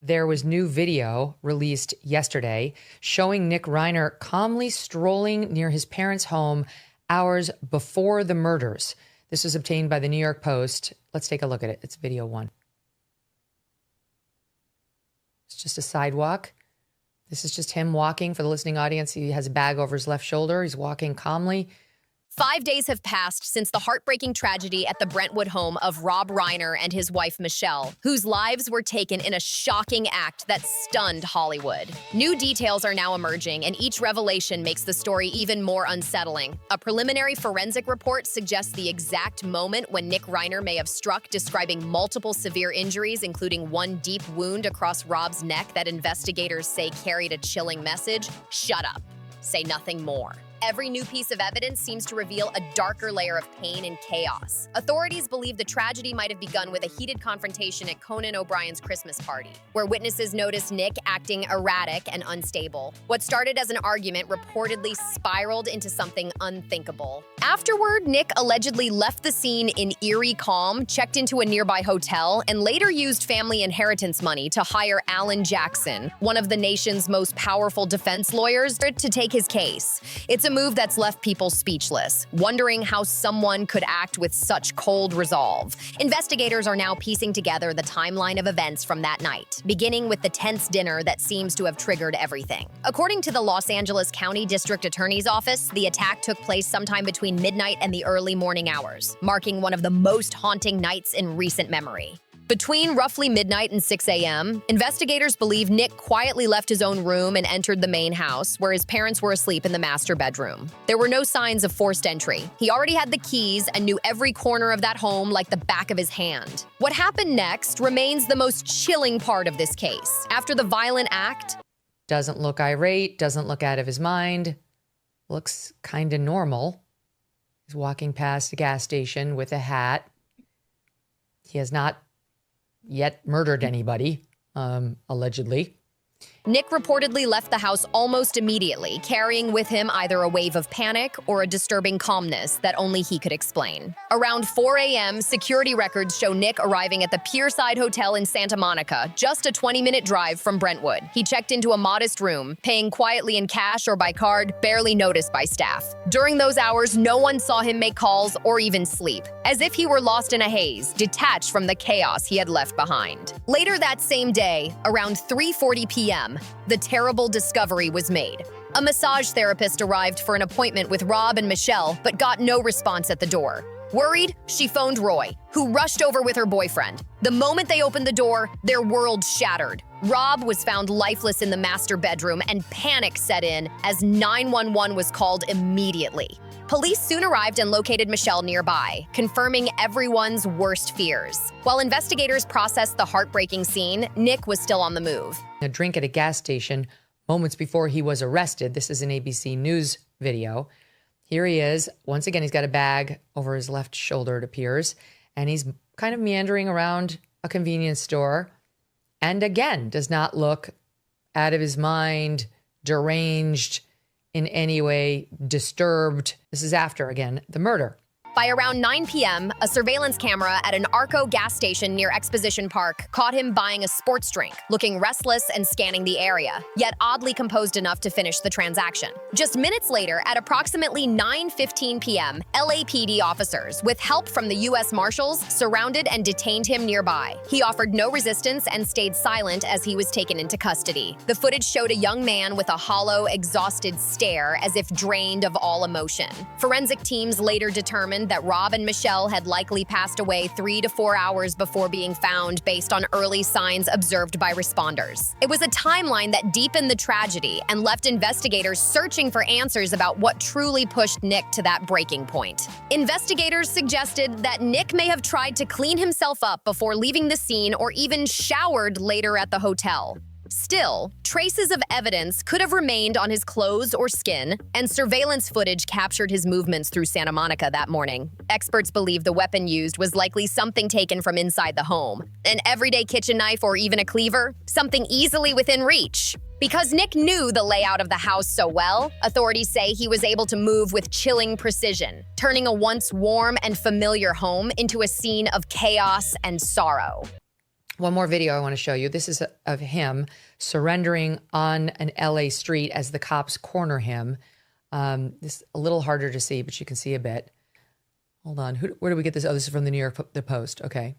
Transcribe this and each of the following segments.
There was new video released yesterday showing Nick Reiner calmly strolling near his parents' home hours before the murders. This was obtained by the New York Post. Let's take a look at it. It's video 1. It's just a sidewalk. This is just him walking. For the listening audience, he has a bag over his left shoulder. He's walking calmly. 5 days have passed since the heartbreaking tragedy at the Brentwood home of Rob Reiner and his wife, Michelle, whose lives were taken in a shocking act that stunned Hollywood. New details are now emerging, and each revelation makes the story even more unsettling. A preliminary forensic report suggests the exact moment when Nick Reiner may have struck, describing multiple severe injuries, including one deep wound across Rob's neck that investigators say carried a chilling message: "Shut up. Say nothing more." Every new piece of evidence seems to reveal a darker layer of pain and chaos. Authorities believe the tragedy might have begun with a heated confrontation at Conan O'Brien's Christmas party, where witnesses noticed Nick acting erratic and unstable. What started as an argument reportedly spiraled into something unthinkable. Afterward, Nick allegedly left the scene in eerie calm, checked into a nearby hotel, and later used family inheritance money to hire Alan Jackson, one of the nation's most powerful defense lawyers, to take his case. It's a move that's left people speechless, wondering how someone could act with such cold resolve. Investigators are now piecing together the timeline of events from that night, beginning with the tense dinner that seems to have triggered everything. According to the Los Angeles County District Attorney's Office, the attack took place sometime between midnight and the early morning hours, marking one of the most haunting nights in recent memory. Between roughly midnight and 6 a.m., investigators believe Nick quietly left his own room and entered the main house, where his parents were asleep in the master bedroom. There were no signs of forced entry. He already had the keys and knew every corner of that home like the back of his hand. What happened next remains the most chilling part of this case. After the violent act, Doesn't look irate, doesn't look out of his mind, looks kind of normal. He's walking past a gas station with a hat. He has not yet murdered anybody, allegedly. Nick reportedly left the house almost immediately, carrying with him either a wave of panic or a disturbing calmness that only he could explain. Around 4 a.m., security records show Nick arriving at the Pierside Hotel in Santa Monica, just a 20-minute drive from Brentwood. He checked into a modest room, paying quietly in cash or by card, barely noticed by staff. During those hours, no one saw him make calls or even sleep, as if he were lost in a haze, detached from the chaos he had left behind. Later that same day, around 3:40 p.m., the terrible discovery was made. A massage therapist arrived for an appointment with Rob and Michelle, but got no response at the door. Worried, she phoned Roy, who rushed over with her boyfriend. The moment they opened the door, their world shattered. Rob was found lifeless in the master bedroom, and panic set in as 911 was called immediately. Police soon arrived and located Michelle nearby, confirming everyone's worst fears. While investigators processed the heartbreaking scene, Nick was still on the move. A drink at a gas station moments before he was arrested. This is an ABC News video. Here he is. Once again, he's got a bag over his left shoulder, it appears, and he's kind of meandering around a convenience store, and again, does not look out of his mind, deranged, in any way disturbed. This is after, again, the murder. By around 9 p.m., a surveillance camera at an Arco gas station near Exposition Park caught him buying a sports drink, looking restless and scanning the area, yet oddly composed enough to finish the transaction. Just minutes later, at approximately 9:15 p.m., LAPD officers, with help from the U.S. Marshals, surrounded and detained him nearby. He offered no resistance and stayed silent as he was taken into custody. The footage showed a young man with a hollow, exhausted stare, as if drained of all emotion. Forensic teams later determined that Rob and Michelle had likely passed away 3 to 4 hours before being found, based on early signs observed by responders. It was a timeline that deepened the tragedy and left investigators searching for answers about what truly pushed Nick to that breaking point. Investigators suggested that Nick may have tried to clean himself up before leaving the scene, or even showered later at the hotel. Still, traces of evidence could have remained on his clothes or skin, and surveillance footage captured his movements through Santa Monica that morning. Experts believe the weapon used was likely something taken from inside the home. An everyday kitchen knife or even a cleaver, something easily within reach. Because Nick knew the layout of the house so well, authorities say he was able to move with chilling precision, turning a once warm and familiar home into a scene of chaos and sorrow. One more video I want to show you. This is of him surrendering on an LA street as the cops corner him. This is a little harder to see, but you can see a bit. Hold on. Where do we get this? Oh, this is from the New York Post. Okay.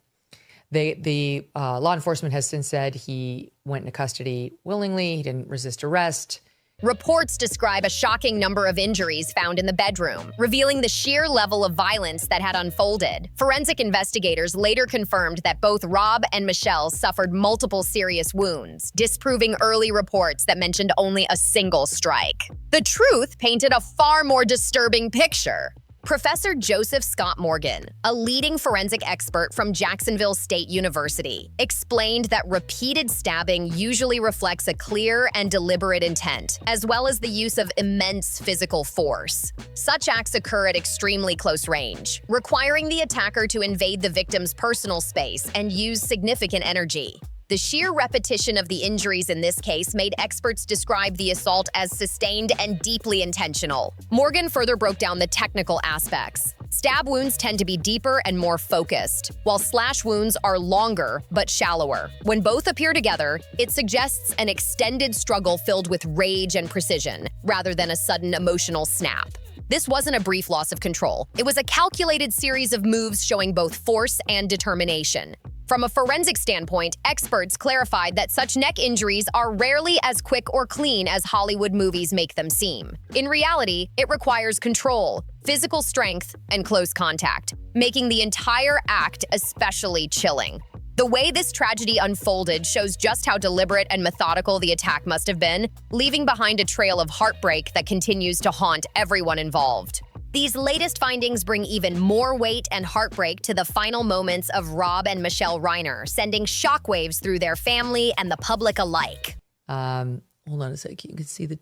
The law enforcement has since said he went into custody willingly. He didn't resist arrest. Reports describe a shocking number of injuries found in the bedroom, revealing the sheer level of violence that had unfolded. Forensic investigators later confirmed that both Rob and Michelle suffered multiple serious wounds, disproving early reports that mentioned only a single strike. The truth painted a far more disturbing picture. Professor Joseph Scott Morgan, a leading forensic expert from Jacksonville State University, explained that repeated stabbing usually reflects a clear and deliberate intent, as well as the use of immense physical force. Such acts occur at extremely close range, requiring the attacker to invade the victim's personal space and use significant energy. The sheer repetition of the injuries in this case made experts describe the assault as sustained and deeply intentional. Morgan further broke down the technical aspects. Stab wounds tend to be deeper and more focused, while slash wounds are longer but shallower. When both appear together, it suggests an extended struggle filled with rage and precision, rather than a sudden emotional snap. This wasn't a brief loss of control. It was a calculated series of moves showing both force and determination. From a forensic standpoint, experts clarified that such neck injuries are rarely as quick or clean as Hollywood movies make them seem. In reality, it requires control, physical strength, and close contact, making the entire act especially chilling. The way this tragedy unfolded shows just how deliberate and methodical the attack must have been, leaving behind a trail of heartbreak that continues to haunt everyone involved. These latest findings bring even more weight and heartbreak to the final moments of Rob and Michelle Reiner, sending shockwaves through their family and the public alike. Hold on a sec. You can see the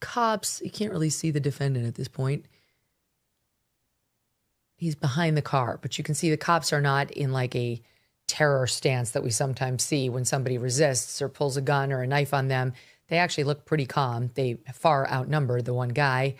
cops. You can't really see the defendant at this point. He's behind the car, but you can see the cops are not in like a terror stance that we sometimes see when somebody resists or pulls a gun or a knife on them. They actually look pretty calm. They far outnumbered the one guy.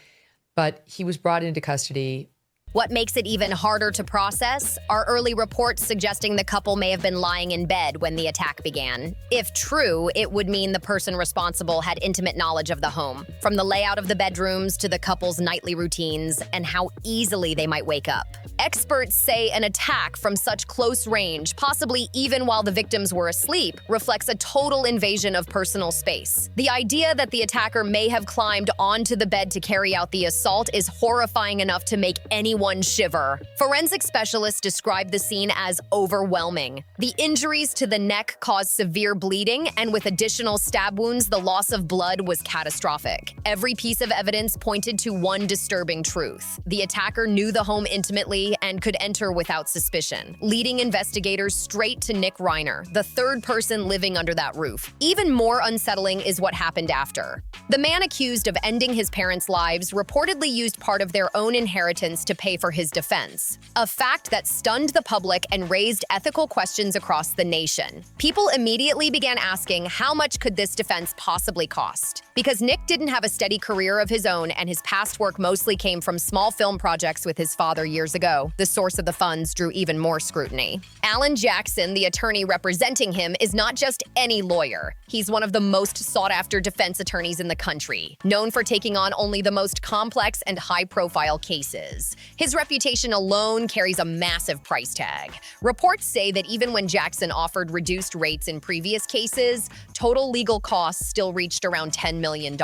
But he was brought into custody. What makes it even harder to process are early reports suggesting the couple may have been lying in bed when the attack began. If true, it would mean the person responsible had intimate knowledge of the home, from the layout of the bedrooms to the couple's nightly routines and how easily they might wake up. Experts say an attack from such close range, possibly even while the victims were asleep, reflects a total invasion of personal space. The idea that the attacker may have climbed onto the bed to carry out the assault is horrifying enough to make anyone shiver. Forensic specialists describe the scene as overwhelming. The injuries to the neck caused severe bleeding, and with additional stab wounds, the loss of blood was catastrophic. Every piece of evidence pointed to one disturbing truth. The attacker knew the home intimately and could enter without suspicion, leading investigators straight to Nick Reiner, the third person living under that roof. Even more unsettling is what happened after. The man accused of ending his parents' lives reportedly used part of their own inheritance to pay for his defense, a fact that stunned the public and raised ethical questions across the nation. People immediately began asking how much could this defense possibly cost? Because Nick didn't have a steady career of his own and his past work mostly came from small film projects with his father years ago, the source of the funds drew even more scrutiny. Alan Jackson, the attorney representing him, is not just any lawyer. He's one of the most sought-after defense attorneys in the country, known for taking on only the most complex and high-profile cases. His reputation alone carries a massive price tag. Reports say that even when Jackson offered reduced rates in previous cases, total legal costs still reached around $10 million.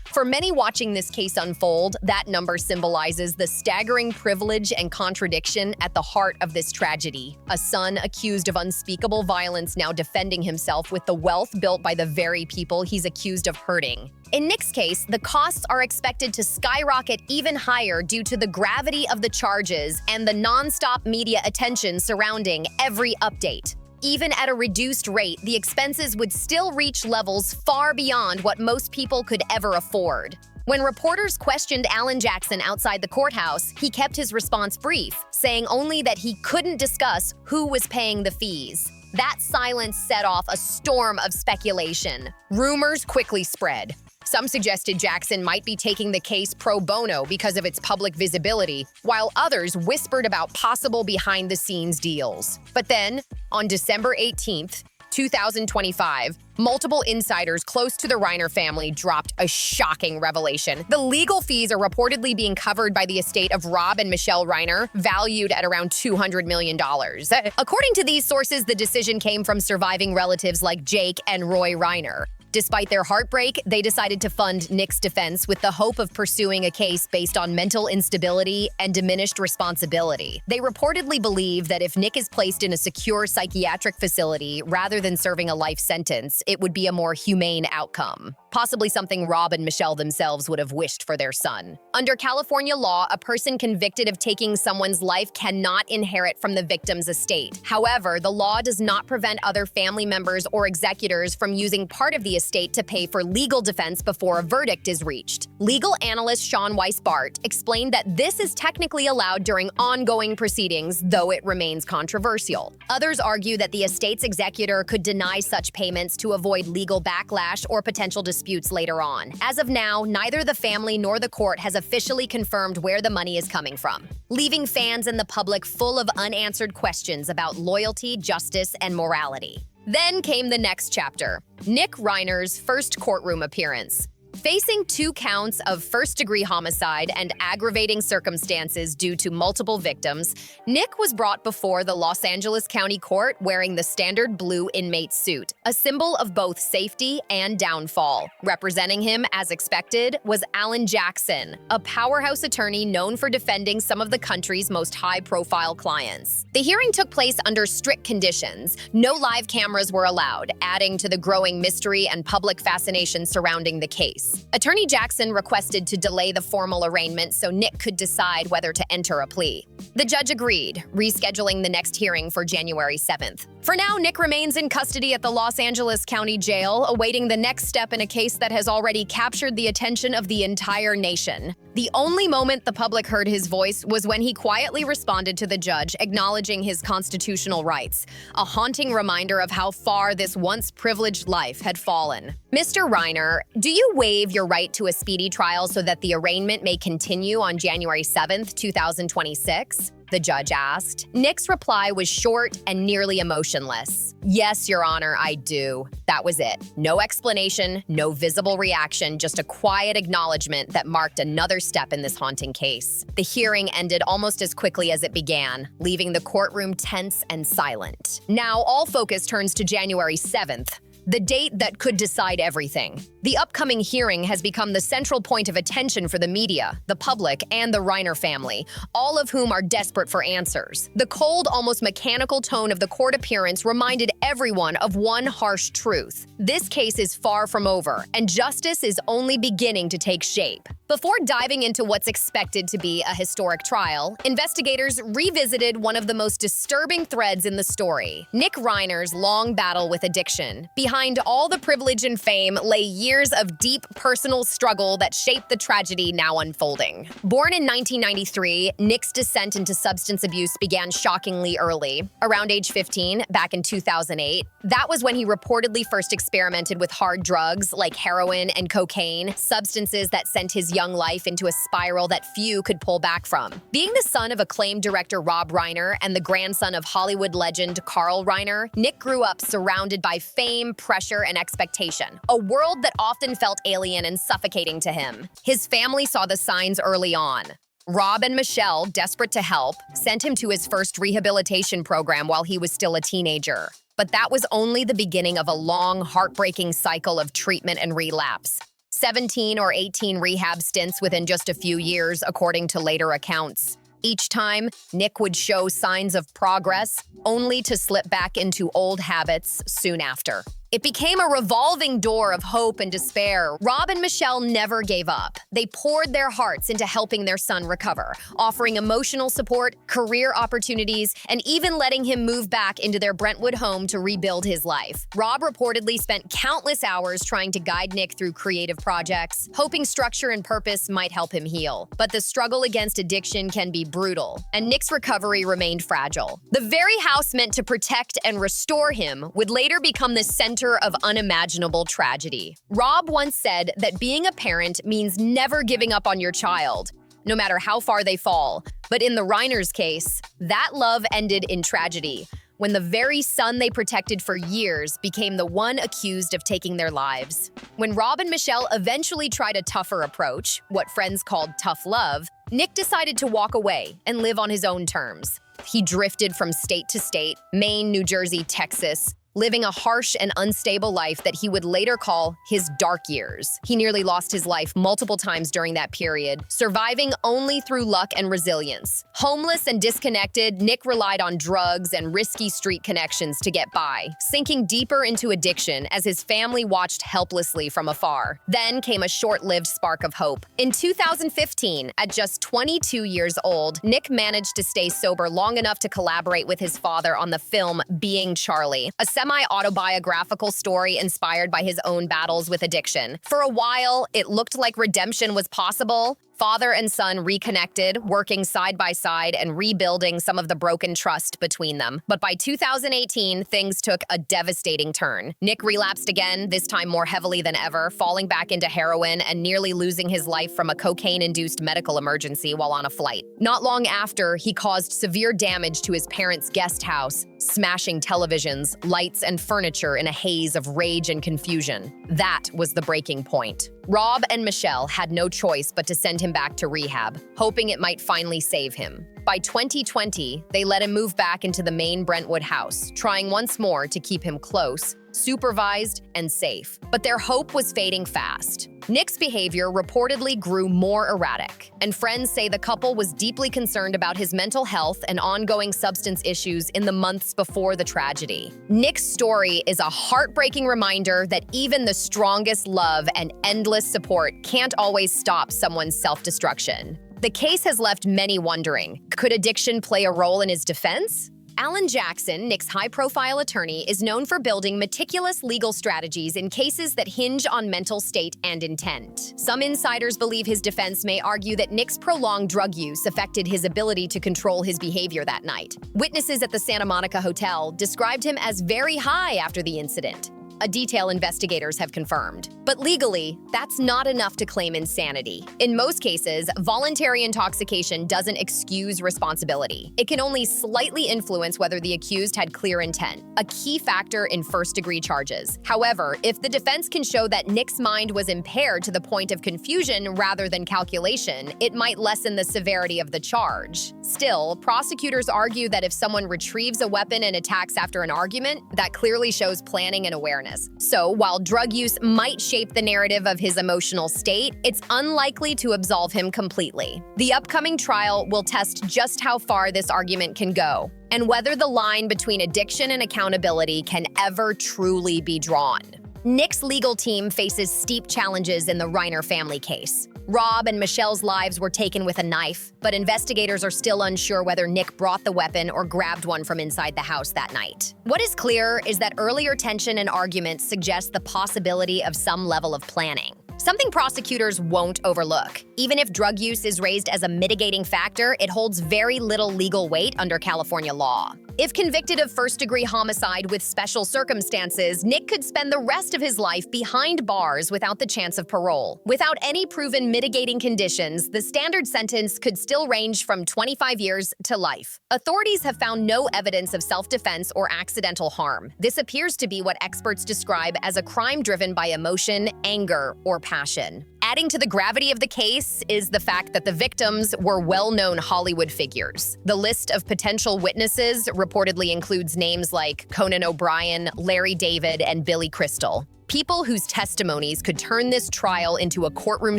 For many watching this case unfold, that number symbolizes the staggering privilege and contradiction at the heart of this tragedy. A son accused of unspeakable violence now defending himself with the wealth built by the very people he's accused of hurting. In Nick's case, the costs are expected to skyrocket even higher due to the gravity of the charges and the non-stop media attention surrounding every update. Even at a reduced rate, the expenses would still reach levels far beyond what most people could ever afford. When reporters questioned Alan Jackson outside the courthouse, he kept his response brief, saying only that he couldn't discuss who was paying the fees. That silence set off a storm of speculation. Rumors quickly spread. Some suggested Jackson might be taking the case pro bono because of its public visibility, while others whispered about possible behind-the-scenes deals. But then, on December 18th, 2025, multiple insiders close to the Reiner family dropped a shocking revelation. The legal fees are reportedly being covered by the estate of Rob and Michelle Reiner, valued at around $200 million. According to these sources, the decision came from surviving relatives like Jake and Roy Reiner. Despite their heartbreak, they decided to fund Nick's defense with the hope of pursuing a case based on mental instability and diminished responsibility. They reportedly believe that if Nick is placed in a secure psychiatric facility rather than serving a life sentence, it would be a more humane outcome. Possibly something Rob and Michelle themselves would have wished for their son. Under California law, a person convicted of taking someone's life cannot inherit from the victim's estate. However, the law does not prevent other family members or executors from using part of the estate to pay for legal defense before a verdict is reached. Legal analyst Sean Weiss-Bart explained that this is technically allowed during ongoing proceedings, though it remains controversial. Others argue that the estate's executor could deny such payments to avoid legal backlash or potential disputes later on. As of now, neither the family nor the court has officially confirmed where the money is coming from, leaving fans and the public full of unanswered questions about loyalty, justice, and morality. Then came the next chapter, Nick Reiner's first courtroom appearance. Facing 2 counts of first-degree homicide and aggravating circumstances due to multiple victims, Nick was brought before the Los Angeles County Court wearing the standard blue inmate suit, a symbol of both safety and downfall. Representing him, as expected, was Alan Jackson, a powerhouse attorney known for defending some of the country's most high-profile clients. The hearing took place under strict conditions. No live cameras were allowed, adding to the growing mystery and public fascination surrounding the case. Attorney Jackson requested to delay the formal arraignment so Nick could decide whether to enter a plea. The judge agreed, rescheduling the next hearing for January 7th. For now, Nick remains in custody at the Los Angeles County Jail, awaiting the next step in a case that has already captured the attention of the entire nation. The only moment the public heard his voice was when he quietly responded to the judge, acknowledging his constitutional rights, a haunting reminder of how far this once privileged life had fallen. Mr. Reiner, do you waive your right to a speedy trial so that the arraignment may continue on January 7th, 2026? The judge asked. Nick's reply was short and nearly emotionless. Yes, Your Honor, I do. That was it. No explanation, no visible reaction, just a quiet acknowledgement that marked another step in this haunting case. The hearing ended almost as quickly as it began, leaving the courtroom tense and silent. Now all focus turns to January 7th, the date that could decide everything. The upcoming hearing has become the central point of attention for the media, the public, and the Reiner family, all of whom are desperate for answers. The cold, almost mechanical tone of the court appearance reminded everyone of one harsh truth. This case is far from over, and justice is only beginning to take shape. Before diving into what's expected to be a historic trial, investigators revisited one of the most disturbing threads in the story, Nick Reiner's long battle with addiction. Behind all the privilege and fame lay years of deep personal struggle that shaped the tragedy now unfolding. Born in 1993, Nick's descent into substance abuse began shockingly early. Around age 15, back in 2008, that was when he reportedly first experimented with hard drugs like heroin and cocaine, substances that sent his young life into a spiral that few could pull back from. Being the son of acclaimed director Rob Reiner and the grandson of Hollywood legend Carl Reiner, Nick grew up surrounded by fame, pressure, and expectation, a world that often felt alien and suffocating to him. His family saw the signs early on. Rob and Michelle, desperate to help, sent him to his first rehabilitation program while he was still a teenager. But that was only the beginning of a long, heartbreaking cycle of treatment and relapse. 17 or 18 rehab stints within just a few years, according to later accounts. Each time, Nick would show signs of progress, only to slip back into old habits soon after. It became a revolving door of hope and despair. Rob and Michelle never gave up. They poured their hearts into helping their son recover, offering emotional support, career opportunities, and even letting him move back into their Brentwood home to rebuild his life. Rob reportedly spent countless hours trying to guide Nick through creative projects, hoping structure and purpose might help him heal. But the struggle against addiction can be brutal, and Nick's recovery remained fragile. The very house meant to protect and restore him would later become the center center of unimaginable tragedy. Rob once said that being a parent means never giving up on your child, no matter how far they fall. But in the Reiners' case, that love ended in tragedy, when the very son they protected for years became the one accused of taking their lives. When Rob and Michelle eventually tried a tougher approach, what friends called tough love, Nick decided to walk away and live on his own terms. He drifted from state to state, Maine, New Jersey, Texas, living a harsh and unstable life that he would later call his dark years. He nearly lost his life multiple times during that period, surviving only through luck and resilience. Homeless and disconnected, Nick relied on drugs and risky street connections to get by, sinking deeper into addiction as his family watched helplessly from afar. Then came a short-lived spark of hope. In 2015, at just 22 years old, Nick managed to stay sober long enough to collaborate with his father on the film Being Charlie, a semi-autobiographical story inspired by his own battles with addiction. For a while, it looked like redemption was possible. Father and son reconnected, working side by side and rebuilding some of the broken trust between them. But by 2018, things took a devastating turn. Nick relapsed again, this time more heavily than ever, falling back into heroin and nearly losing his life from a cocaine-induced medical emergency while on a flight. Not long after, he caused severe damage to his parents' guest house, smashing televisions, lights, and furniture in a haze of rage and confusion. That was the breaking point. Rob and Michelle had no choice but to send him back to rehab, hoping it might finally save him. By 2020, they let him move back into the Maine Brentwood house, trying once more to keep him close, supervised, and safe. But their hope was fading fast. Nick's behavior reportedly grew more erratic, and friends say the couple was deeply concerned about his mental health and ongoing substance issues in the months before the tragedy. Nick's story is a heartbreaking reminder that even the strongest love and endless support can't always stop someone's self-destruction. The case has left many wondering, could addiction play a role in his defense? Alan Jackson, Nick's high-profile attorney, is known for building meticulous legal strategies in cases that hinge on mental state and intent. Some insiders believe his defense may argue that Nick's prolonged drug use affected his ability to control his behavior that night. Witnesses at the Santa Monica Hotel described him as very high after the incident, a detail investigators have confirmed. But legally, that's not enough to claim insanity. In most cases, voluntary intoxication doesn't excuse responsibility. It can only slightly influence whether the accused had clear intent, a key factor in first-degree charges. However, if the defense can show that Nick's mind was impaired to the point of confusion rather than calculation, it might lessen the severity of the charge. Still, prosecutors argue that if someone retrieves a weapon and attacks after an argument, that clearly shows planning and awareness. So, while drug use might shape the narrative of his emotional state, it's unlikely to absolve him completely. The upcoming trial will test just how far this argument can go, and whether the line between addiction and accountability can ever truly be drawn. Nick's legal team faces steep challenges in the Reiner family case. Rob and Michelle's lives were taken with a knife, but investigators are still unsure whether Nick brought the weapon or grabbed one from inside the house that night. What is clear is that earlier tension and arguments suggest the possibility of some level of planning, something prosecutors won't overlook. Even if drug use is raised as a mitigating factor, it holds very little legal weight under California law. If convicted of first-degree homicide with special circumstances, Nick could spend the rest of his life behind bars without the chance of parole. Without any proven mitigating conditions, the standard sentence could still range from 25 years to life. Authorities have found no evidence of self-defense or accidental harm. This appears to be what experts describe as a crime driven by emotion, anger, or passion. Adding to the gravity of the case is the fact that the victims were well-known Hollywood figures. The list of potential witnesses reportedly includes names like Conan O'Brien, Larry David, and Billy Crystal. People whose testimonies could turn this trial into a courtroom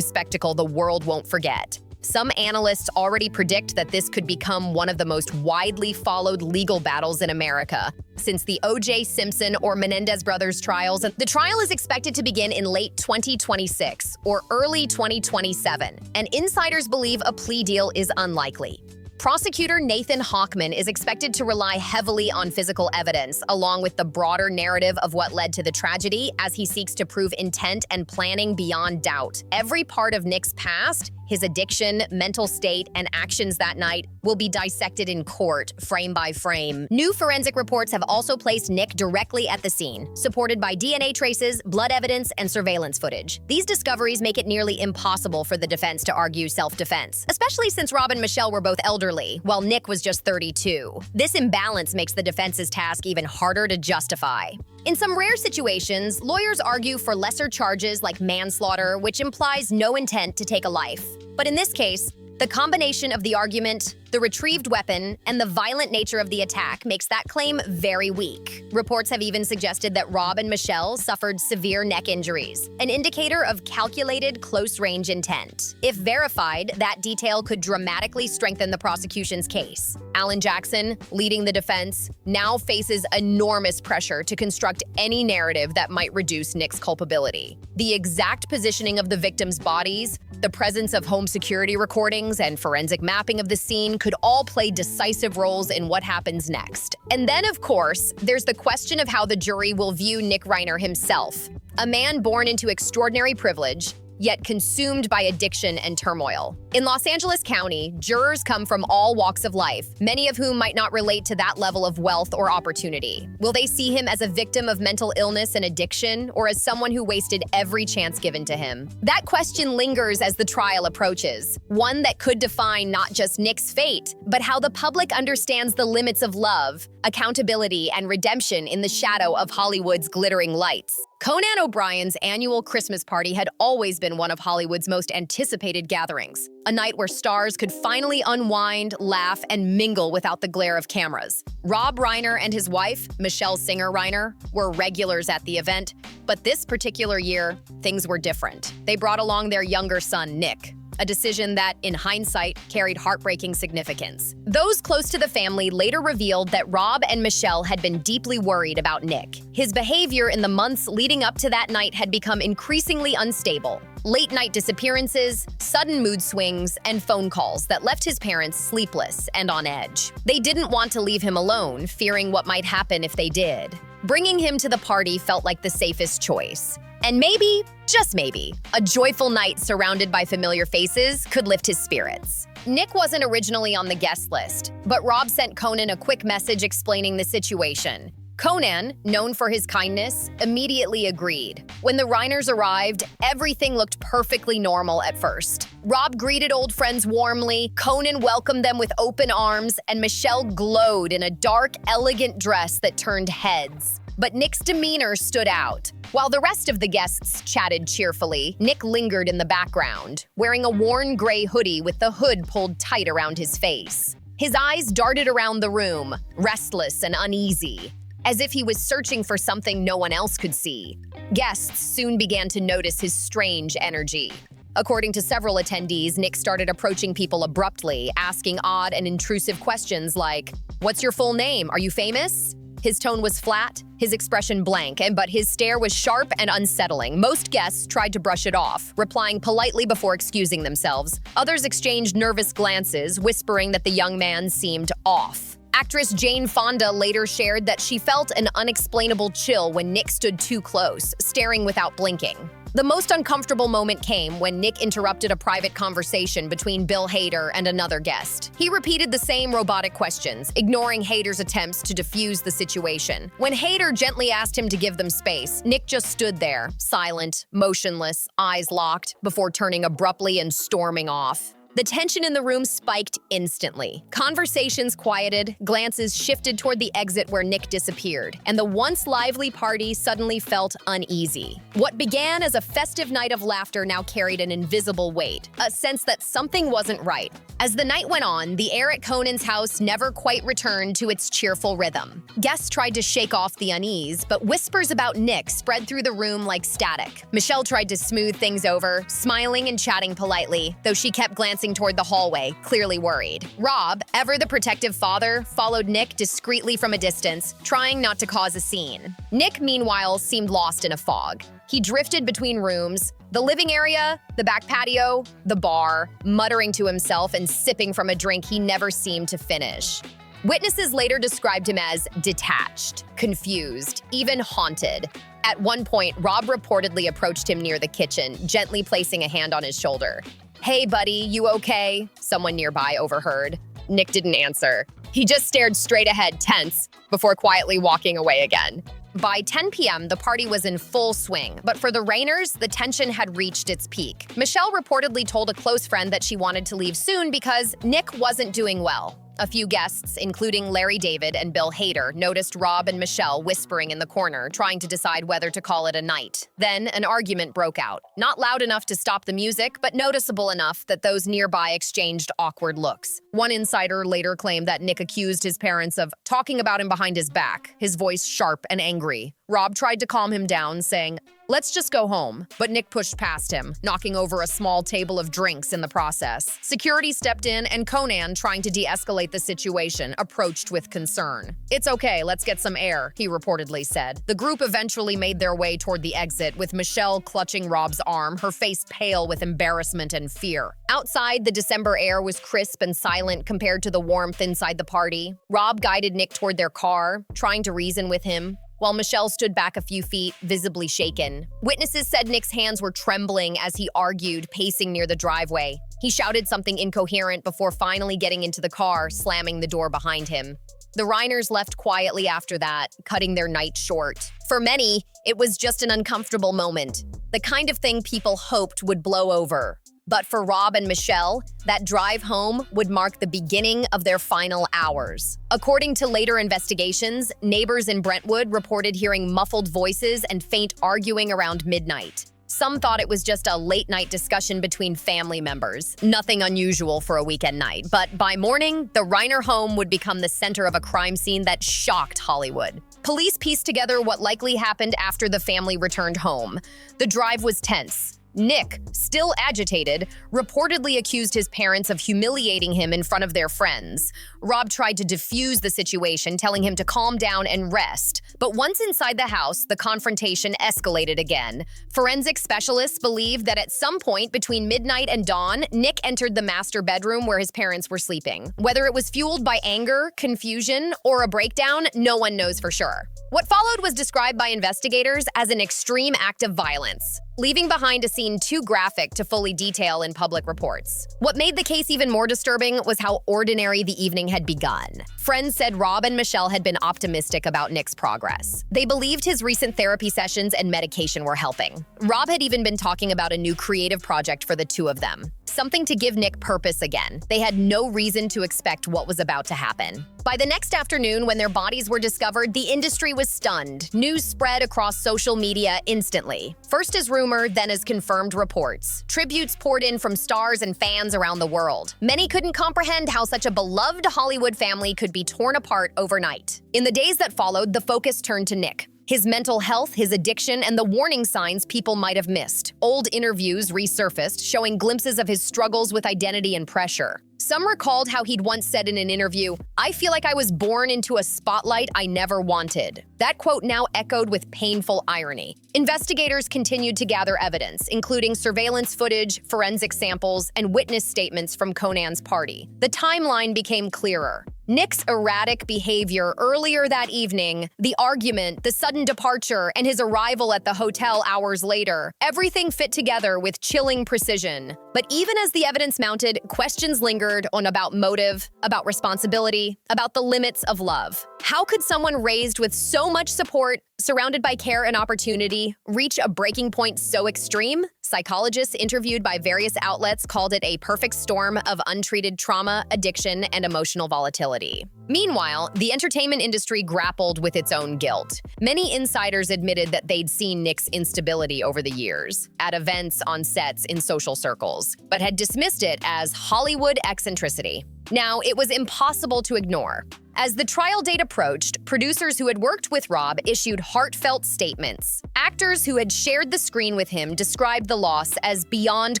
spectacle the world won't forget. Some analysts already predict that this could become one of the most widely followed legal battles in America. Since the O.J. Simpson or Menendez brothers trials, the trial is expected to begin in late 2026 or early 2027, and insiders believe a plea deal is unlikely. Prosecutor Nathan Hochman is expected to rely heavily on physical evidence, along with the broader narrative of what led to the tragedy, as he seeks to prove intent and planning beyond doubt. Every part of Nick's past, His addiction, mental state, and actions that night will be dissected in court, frame by frame. New forensic reports have also placed Nick directly at the scene, supported by DNA traces, blood evidence, and surveillance footage. These discoveries make it nearly impossible for the defense to argue self-defense, especially since Rob and Michelle were both elderly, while Nick was just 32. This imbalance makes the defense's task even harder to justify. In some rare situations, lawyers argue for lesser charges like manslaughter, which implies no intent to take a life. But in this case, the combination of the argument, the retrieved weapon, and the violent nature of the attack makes that claim very weak. Reports have even suggested that Rob and Michelle suffered severe neck injuries, an indicator of calculated close-range intent. If verified, that detail could dramatically strengthen the prosecution's case. Alan Jackson, leading the defense, now faces enormous pressure to construct any narrative that might reduce Nick's culpability. The exact positioning of the victims' bodies, the presence of home security recordings, and forensic mapping of the scene could all play decisive roles in what happens next. And then, of course, there's the question of how the jury will view Nick Reiner himself, a man born into extraordinary privilege, yet consumed by addiction and turmoil. In Los Angeles County, jurors come from all walks of life, many of whom might not relate to that level of wealth or opportunity. Will they see him as a victim of mental illness and addiction, or as someone who wasted every chance given to him? That question lingers as the trial approaches, one that could define not just Nick's fate, but how the public understands the limits of love, accountability, and redemption in the shadow of Hollywood's glittering lights. Conan O'Brien's annual Christmas party had always been one of Hollywood's most anticipated gatherings, a night where stars could finally unwind, laugh, and mingle without the glare of cameras. Rob Reiner and his wife, Michelle Singer Reiner, were regulars at the event, but this particular year, things were different. They brought along their younger son, Nick, a decision that, in hindsight, carried heartbreaking significance. Those close to the family later revealed that Rob and Michelle had been deeply worried about Nick. His behavior in the months leading up to that night had become increasingly unstable. Late-night disappearances, sudden mood swings, and phone calls that left his parents sleepless and on edge. They didn't want to leave him alone, fearing what might happen if they did. Bringing him to the party felt like the safest choice. And maybe, just maybe, a joyful night surrounded by familiar faces could lift his spirits. Nick wasn't originally on the guest list, but Rob sent Conan a quick message explaining the situation. Conan, known for his kindness, immediately agreed. When the Reiners arrived, everything looked perfectly normal at first. Rob greeted old friends warmly, Conan welcomed them with open arms, and Michelle glowed in a dark, elegant dress that turned heads. But Nick's demeanor stood out. While the rest of the guests chatted cheerfully, Nick lingered in the background, wearing a worn gray hoodie with the hood pulled tight around his face. His eyes darted around the room, restless and uneasy, as if he was searching for something no one else could see. Guests soon began to notice his strange energy. According to several attendees, Nick started approaching people abruptly, asking odd and intrusive questions like, "What's your full name? Are you famous?" His tone was flat, his expression blank, but his stare was sharp and unsettling. Most guests tried to brush it off, replying politely before excusing themselves. Others exchanged nervous glances, whispering that the young man seemed off. Actress Jane Fonda later shared that she felt an unexplainable chill when Nick stood too close, staring without blinking. The most uncomfortable moment came when Nick interrupted a private conversation between Bill Hader and another guest. He repeated the same robotic questions, ignoring Hader's attempts to defuse the situation. When Hader gently asked him to give them space, Nick just stood there, silent, motionless, eyes locked, before turning abruptly and storming off. The tension in the room spiked instantly. Conversations quieted, glances shifted toward the exit where Nick disappeared, and the once lively party suddenly felt uneasy. What began as a festive night of laughter now carried an invisible weight, a sense that something wasn't right. As the night went on, the air at Conan's house never quite returned to its cheerful rhythm. Guests tried to shake off the unease, but whispers about Nick spread through the room like static. Michelle tried to smooth things over, smiling and chatting politely, though she kept glancing toward the hallway, clearly worried. Rob, ever the protective father, followed Nick discreetly from a distance, trying not to cause a scene. Nick, meanwhile, seemed lost in a fog. He drifted between rooms, the living area, the back patio, the bar, muttering to himself and sipping from a drink he never seemed to finish. Witnesses later described him as detached, confused, even haunted. At one point, Rob reportedly approached him near the kitchen, gently placing a hand on his shoulder. "Hey, buddy, you okay?" someone nearby overheard. Nick didn't answer. He just stared straight ahead, tense, before quietly walking away again. By 10 p.m., the party was in full swing, but for the Rainers, the tension had reached its peak. Michelle reportedly told a close friend that she wanted to leave soon because Nick wasn't doing well. A few guests, including Larry David and Bill Hader, noticed Rob and Michelle whispering in the corner, trying to decide whether to call it a night. Then, an argument broke out. Not loud enough to stop the music, but noticeable enough that those nearby exchanged awkward looks. One insider later claimed that Nick accused his parents of talking about him behind his back, his voice sharp and angry. Rob tried to calm him down, saying, "Let's just go home." But Nick pushed past him, knocking over a small table of drinks in the process. Security stepped in, and Conan, trying to de-escalate the situation, approached with concern. "It's okay, let's get some air," he reportedly said. The group eventually made their way toward the exit, with Michelle clutching Rob's arm, her face pale with embarrassment and fear. Outside, the December air was crisp and silent compared to the warmth inside the party. Rob guided Nick toward their car, trying to reason with him, while Michelle stood back a few feet, visibly shaken. Witnesses said Nick's hands were trembling as he argued, pacing near the driveway. He shouted something incoherent before finally getting into the car, slamming the door behind him. The Reiners left quietly after that, cutting their night short. For many, it was just an uncomfortable moment, the kind of thing people hoped would blow over. But for Rob and Michelle, that drive home would mark the beginning of their final hours. According to later investigations, neighbors in Brentwood reported hearing muffled voices and faint arguing around midnight. Some thought it was just a late-night discussion between family members, nothing unusual for a weekend night. But by morning, the Reiner home would become the center of a crime scene that shocked Hollywood. Police pieced together what likely happened after the family returned home. The drive was tense. Nick, still agitated, reportedly accused his parents of humiliating him in front of their friends. Rob tried to defuse the situation, telling him to calm down and rest. But once inside the house, the confrontation escalated again. Forensic specialists believe that at some point between midnight and dawn, Nick entered the master bedroom where his parents were sleeping. Whether it was fueled by anger, confusion, or a breakdown, no one knows for sure. What followed was described by investigators as an extreme act of violence, leaving behind a scene too graphic to fully detail in public reports. What made the case even more disturbing was how ordinary the evening had begun. Friends said Rob and Michelle had been optimistic about Nick's progress. They believed his recent therapy sessions and medication were helping. Rob had even been talking about a new creative project for the two of them, something to give Nick purpose again. They had no reason to expect what was about to happen. By the next afternoon, when their bodies were discovered, the industry was stunned. News spread across social media instantly. First as rumor, then as confirmed reports. Tributes poured in from stars and fans around the world. Many couldn't comprehend how such a beloved Hollywood family could be torn apart overnight. In the days that followed, the focus turned to Nick. His mental health, his addiction, and the warning signs people might have missed. Old interviews resurfaced, showing glimpses of his struggles with identity and pressure. Some recalled how he'd once said in an interview, "I feel like I was born into a spotlight I never wanted." That quote now echoed with painful irony. Investigators continued to gather evidence, including surveillance footage, forensic samples, and witness statements from Conan's party. The timeline became clearer. Nick's erratic behavior earlier that evening, the argument, the sudden departure, and his arrival at the hotel hours later, everything fit together with chilling precision. But even as the evidence mounted, questions lingered about motive, about responsibility, about the limits of love. How could someone raised with so much support, surrounded by care and opportunity, reach a breaking point so extreme? Psychologists interviewed by various outlets called it a perfect storm of untreated trauma, addiction, and emotional volatility. Meanwhile, the entertainment industry grappled with its own guilt. Many insiders admitted that they'd seen Nick's instability over the years, at events, on sets, in social circles, but had dismissed it as Hollywood eccentricity. Now, it was impossible to ignore. As the trial date approached, producers who had worked with Rob issued heartfelt statements. Actors who had shared the screen with him described the loss as beyond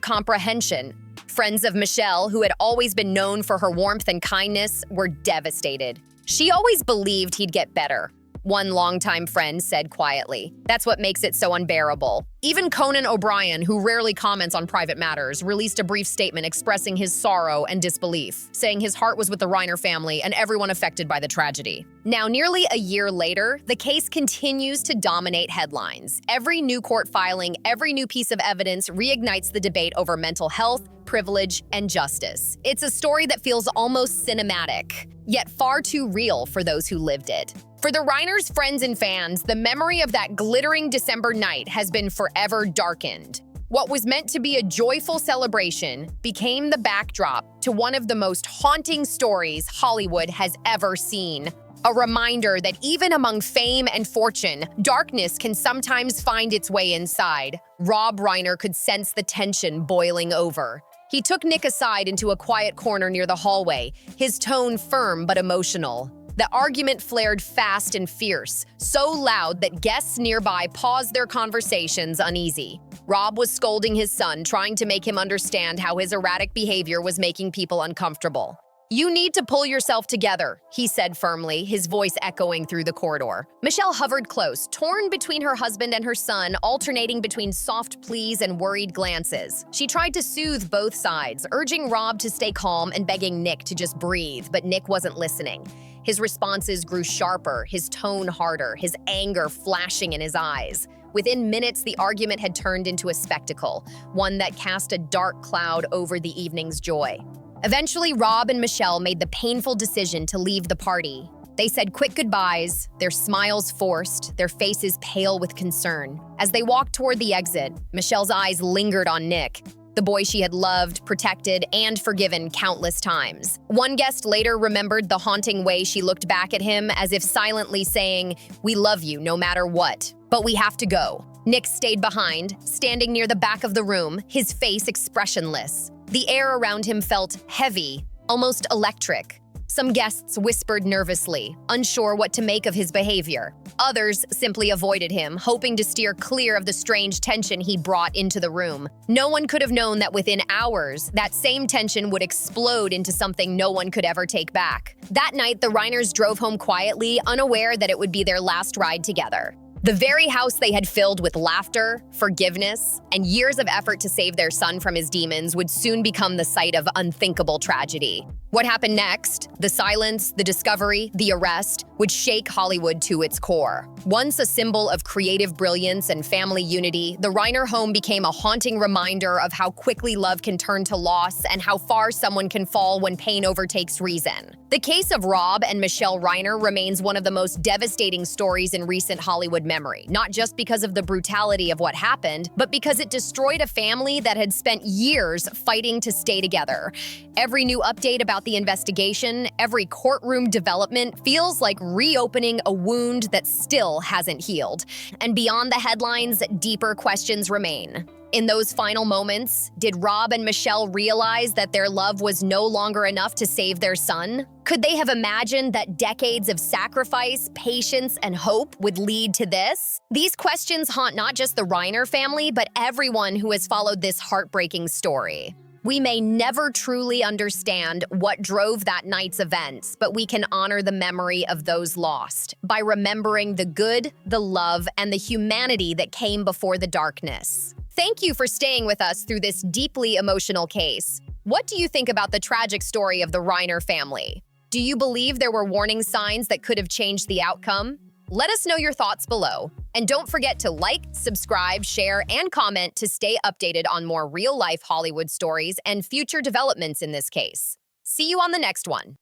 comprehension. Friends of Michelle, who had always been known for her warmth and kindness, were devastated. "She always believed he'd get better," one longtime friend said quietly. "That's what makes it so unbearable." Even Conan O'Brien, who rarely comments on private matters, released a brief statement expressing his sorrow and disbelief, saying his heart was with the Reiner family and everyone affected by the tragedy. Now, nearly a year later, the case continues to dominate headlines. Every new court filing, every new piece of evidence reignites the debate over mental health, privilege, and justice. It's a story that feels almost cinematic, yet far too real for those who lived it. For the Reiners' friends and fans, the memory of that glittering December night has been forever darkened. What was meant to be a joyful celebration became the backdrop to one of the most haunting stories Hollywood has ever seen. A reminder that even among fame and fortune, darkness can sometimes find its way inside. Rob Reiner could sense the tension boiling over. He took Nick aside into a quiet corner near the hallway, his tone firm but emotional. The argument flared fast and fierce, so loud that guests nearby paused their conversations uneasy. Rob was scolding his son, trying to make him understand how his erratic behavior was making people uncomfortable. "You need to pull yourself together," he said firmly, his voice echoing through the corridor. Michelle hovered close, torn between her husband and her son, alternating between soft pleas and worried glances. She tried to soothe both sides, urging Rob to stay calm and begging Nick to just breathe, but Nick wasn't listening. His responses grew sharper, his tone harder, his anger flashing in his eyes. Within minutes, the argument had turned into a spectacle, one that cast a dark cloud over the evening's joy. Eventually, Rob and Michelle made the painful decision to leave the party. They said quick goodbyes, their smiles forced, their faces pale with concern. As they walked toward the exit, Michelle's eyes lingered on Nick, the boy she had loved, protected, and forgiven countless times. One guest later remembered the haunting way she looked back at him, as if silently saying, "We love you no matter what, but we have to go." Nick stayed behind, standing near the back of the room, his face expressionless. The air around him felt heavy, almost electric. Some guests whispered nervously, unsure what to make of his behavior. Others simply avoided him, hoping to steer clear of the strange tension he brought into the room. No one could have known that within hours, that same tension would explode into something no one could ever take back. That night, the Reiners drove home quietly, unaware that it would be their last ride together. The very house they had filled with laughter, forgiveness, and years of effort to save their son from his demons would soon become the site of unthinkable tragedy. What happened next, the silence, the discovery, the arrest, would shake Hollywood to its core. Once a symbol of creative brilliance and family unity, the Reiner home became a haunting reminder of how quickly love can turn to loss and how far someone can fall when pain overtakes reason. The case of Rob and Michelle Reiner remains one of the most devastating stories in recent Hollywood memory, not just because of the brutality of what happened, but because it destroyed a family that had spent years fighting to stay together. Every new update about the investigation, every courtroom development feels like reopening a wound that still hasn't healed. And beyond the headlines, deeper questions remain. In those final moments, did Rob and Michelle realize that their love was no longer enough to save their son? Could they have imagined that decades of sacrifice, patience, and hope would lead to this? These questions haunt not just the Reiner family, but everyone who has followed this heartbreaking story. We may never truly understand what drove that night's events, but we can honor the memory of those lost by remembering the good, the love, and the humanity that came before the darkness. Thank you for staying with us through this deeply emotional case. What do you think about the tragic story of the Reiner family? Do you believe there were warning signs that could have changed the outcome? Let us know your thoughts below. And don't forget to like, subscribe, share, and comment to stay updated on more real-life Hollywood stories and future developments in this case. See you on the next one.